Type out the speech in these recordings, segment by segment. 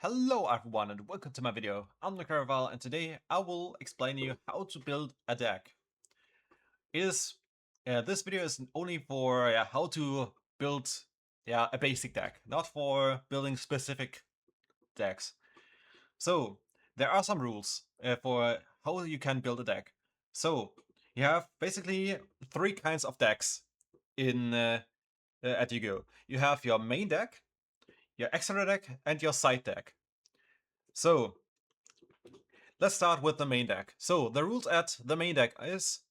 Hello everyone and welcome to my video. I'm Caraval and today I will explain you how to build a deck. This video is only for how to build a basic deck, not for building specific decks. So there are some rules for how you can build a deck. So you have basically three kinds of decks in at Yugioh. You have your main deck, your extra deck, and your side deck. So let's start with the main deck. So the rules at the main deck is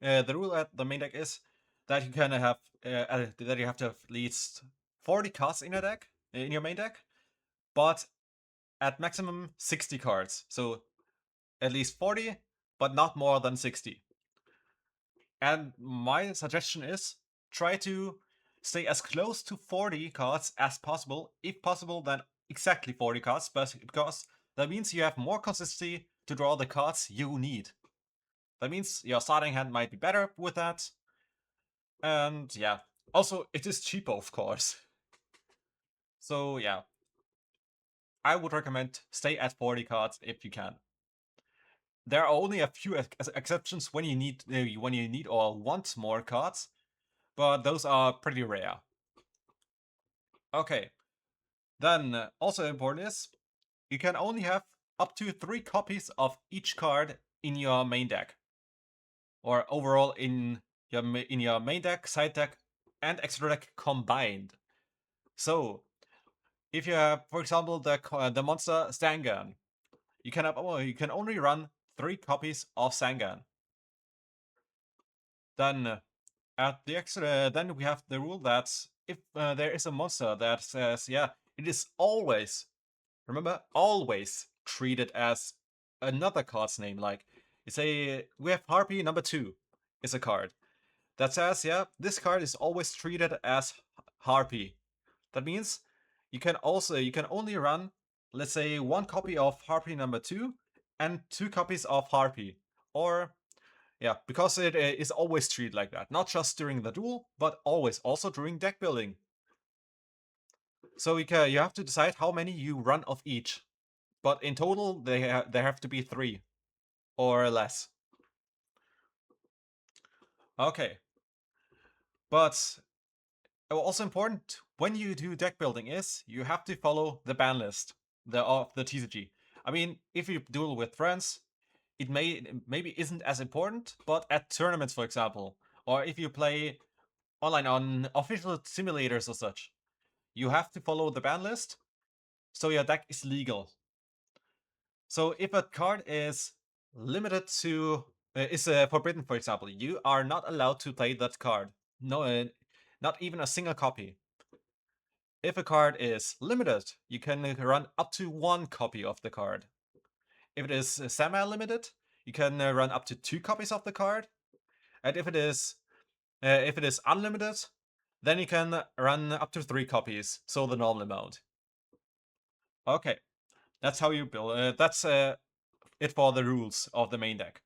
that you can have that you have to have at least 40 cards in your deck in your main deck, but at maximum 60 cards. So at least 40, but not more than 60. And my suggestion is try to stay as close to 40 cards as possible. If possible, then exactly 40 cards, because that means you have more consistency to draw the cards you need. That means your starting hand might be better with that. And yeah, also it is cheaper, of course. So yeah, I would recommend stay at 40 cards if you can. There are only a few exceptions when you need or want more cards, but those are pretty rare. Okay, then also important is you can only have up to 3 copies of each card in your main deck, or overall in your main deck, side deck, and extra deck combined. So if you have, for example, the monster Stangan, you can only run 3 copies of Stangan. Then then we have the rule that if there is a monster that says, it is always, remember, always treated as another card's name. Like, you say, we have Harpy number 2 is a card that says, this card is always treated as Harpy. That means you can only run, let's say, 1 copy of Harpy number 2 and 2 copies of Harpy. Or, because it is always treated like that. Not just during the duel, but always, also during deck building. So you have to decide how many you run of each. But in total, there have to be 3 or less. Okay. But also important when you do deck building is you have to follow the ban list of the TCG. I mean, if you duel with friends, it maybe isn't as important, but at tournaments, for example, or if you play online on official simulators or such, you have to follow the ban list, so your deck is legal. So if a card is limited to is forbidden, for example, you are not allowed to play that card. No, not even a single copy. If a card is limited, you can run up to 1 copy of the card. If it is semi-limited, you can run up to 2 copies of the card. And if it is unlimited, then you can run up to 3 copies, so the normal amount. Okay, that's how you build. That's it for the rules of the main deck.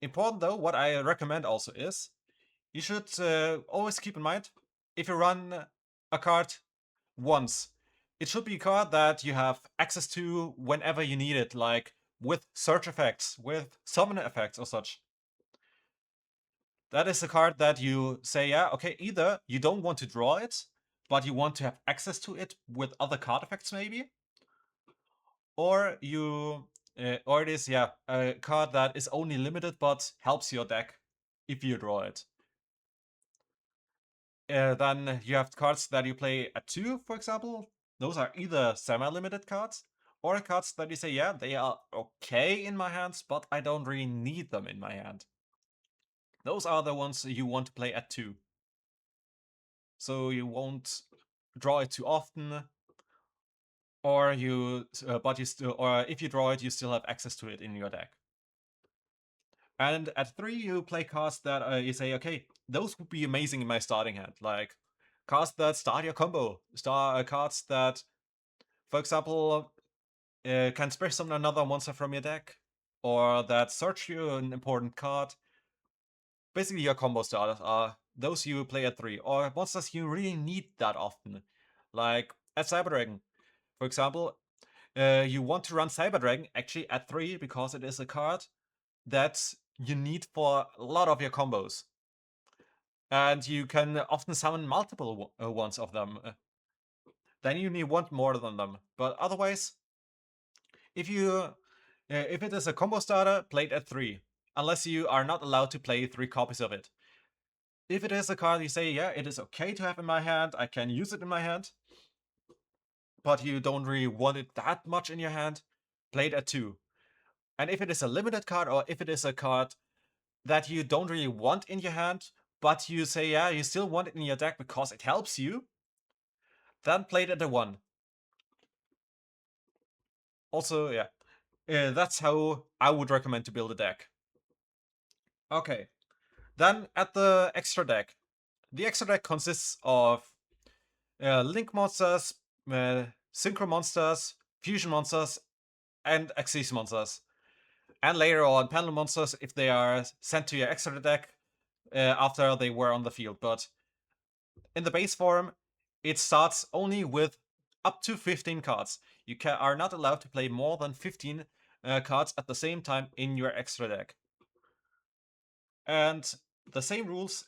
Important though, what I recommend also is you should always keep in mind, if you run a card once, it should be a card that you have access to whenever you need it, like with search effects, with summon effects or such. That is a card that you say, okay, either you don't want to draw it, but you want to have access to it with other card effects maybe, or or it is a card that is only limited but helps your deck if you draw it. Then you have cards that you play at 2, for example. Those are either semi-limited cards, or cards that you say, they are okay in my hands, but I don't really need them in my hand. Those are the ones you want to play at 2. So you won't draw it too often, or or if you draw it, you still have access to it in your deck. And at 3, you play cards that you say, okay, those would be amazing in my starting hand. Like cards that start your combo. Cards that, for example, can special summon another monster from your deck. Or that search you an important card. Basically, your combo starters are those you play at 3. Or monsters you really need that often. Like at Cyber Dragon, for example. you want to run Cyber Dragon actually at 3 because it is a card that you need for a lot of your combos. And you can often summon multiple ones of them. Then you need want more than them. But otherwise, if it is a combo starter, play it at 3. Unless you are not allowed to play 3 copies of it. If it is a card you say, yeah, it is okay to have in my hand, I can use it in my hand, but you don't really want it that much in your hand, play it at 2. And if it is a limited card, or if it is a card that you don't really want in your hand, but you say, yeah, you still want it in your deck because it helps you, then play it at a 1. Also, yeah, that's how I would recommend to build a deck. Okay, then at the extra deck. The extra deck consists of Link monsters, Synchro monsters, Fusion monsters, and Axis monsters. And later on, panel monsters if they are sent to your extra deck after they were on the field. But in the base form, it starts only with up to 15 cards. You are not allowed to play more than 15 cards at the same time in your extra deck. And the same rules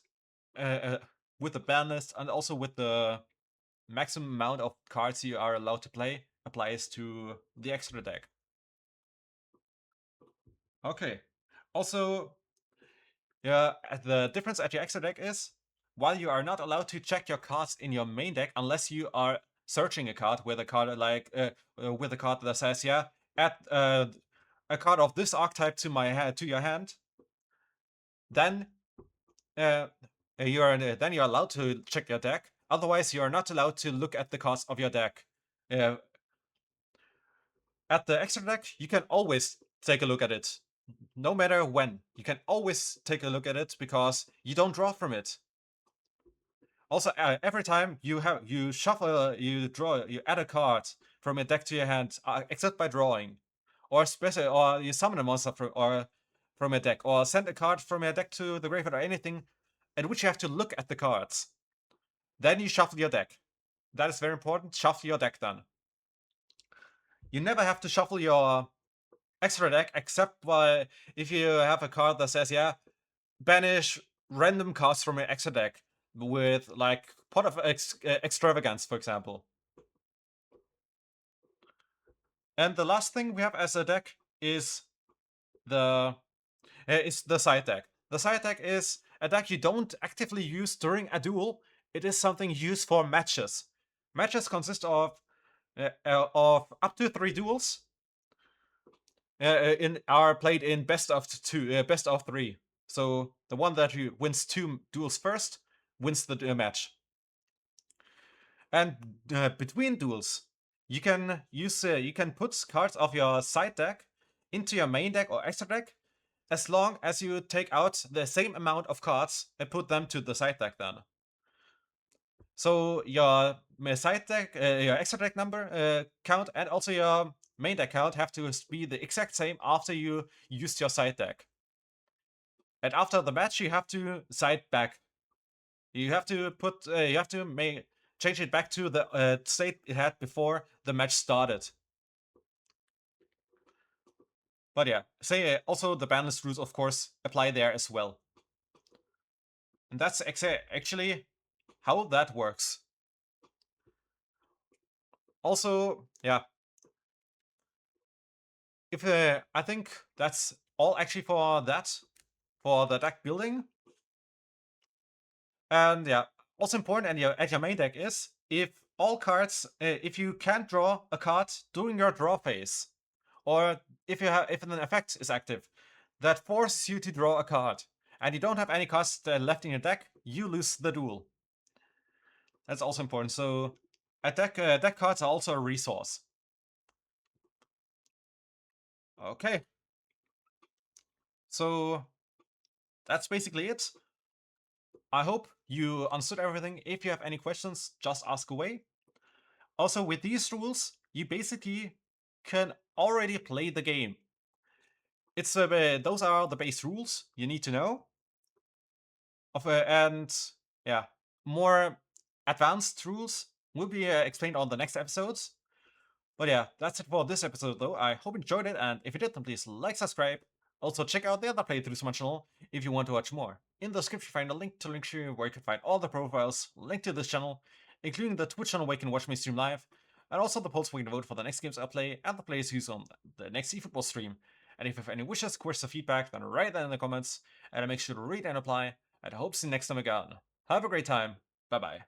with the ban list and also with the maximum amount of cards you are allowed to play applies to the extra deck. Okay. Also, yeah, the difference at your extra deck is, while you are not allowed to check your cards in your main deck unless you are searching a card with a card like with a card that says, yeah, add a card of this archetype to my to your hand, then you're allowed to check your deck. Otherwise, you are not allowed to look at the cards of your deck. At the extra deck, you can always take a look at it. No matter when. You can always take a look at it because you don't draw from it. Also, every time you shuffle, you add a card from a deck to your hand, except by drawing, or you summon a monster from a deck, or send a card from a deck to the graveyard or anything, at which you have to look at the cards. Then you shuffle your deck. That is very important. Shuffle your deck then. You never have to shuffle your extra deck except if you have a card that says, yeah, banish random cards from your extra deck with like Pot of Extravagance, for example. And the last thing we have as a deck is the side deck. The side deck is a deck you don't actively use during a duel. It is something used for matches. Matches consist of up to 3 duels. Are played in best of 3. So the one that wins 2 duels first wins the match. And between duels, you can put cards of your side deck into your main deck or extra deck, as long as you take out the same amount of cards and put them to the side deck then. So your side deck, your extra deck number count, and also your main deck count have to be the exact same after you used your side deck. And after the match, you have to side back. You have to change it back to the state it had before the match started. But yeah, also the banlist rules, of course, apply there as well. And that's actually how that works. Also, yeah, if I think that's all actually for the deck building. And yeah, also important at your main deck is if all cards, if you can't draw a card during your draw phase, or if an effect is active that forces you to draw a card, and you don't have any cards left in your deck, you lose the duel. That's also important. So deck cards are also a resource. Okay. So that's basically it. I hope you understood everything. If you have any questions, just ask away. Also, with these rules, you basically can already play the game. It's those are the base rules you need to know. And yeah, more advanced rules will be explained on the next episodes. But yeah, that's it for this episode though. I hope you enjoyed it, and if you did, then please like, subscribe. Also, check out the other playthroughs on my channel if you want to watch more. In the description, find a link to Linktree where you can find all the profiles linked to this channel, including the Twitch channel where you can watch me stream live, and also the polls where you can vote for the next games I play and the players who's on the next eFootball stream. And if you have any wishes, questions, or feedback, then write that in the comments, and I'll make sure to read and reply. And I hope to see you next time again. Have a great time. Bye bye.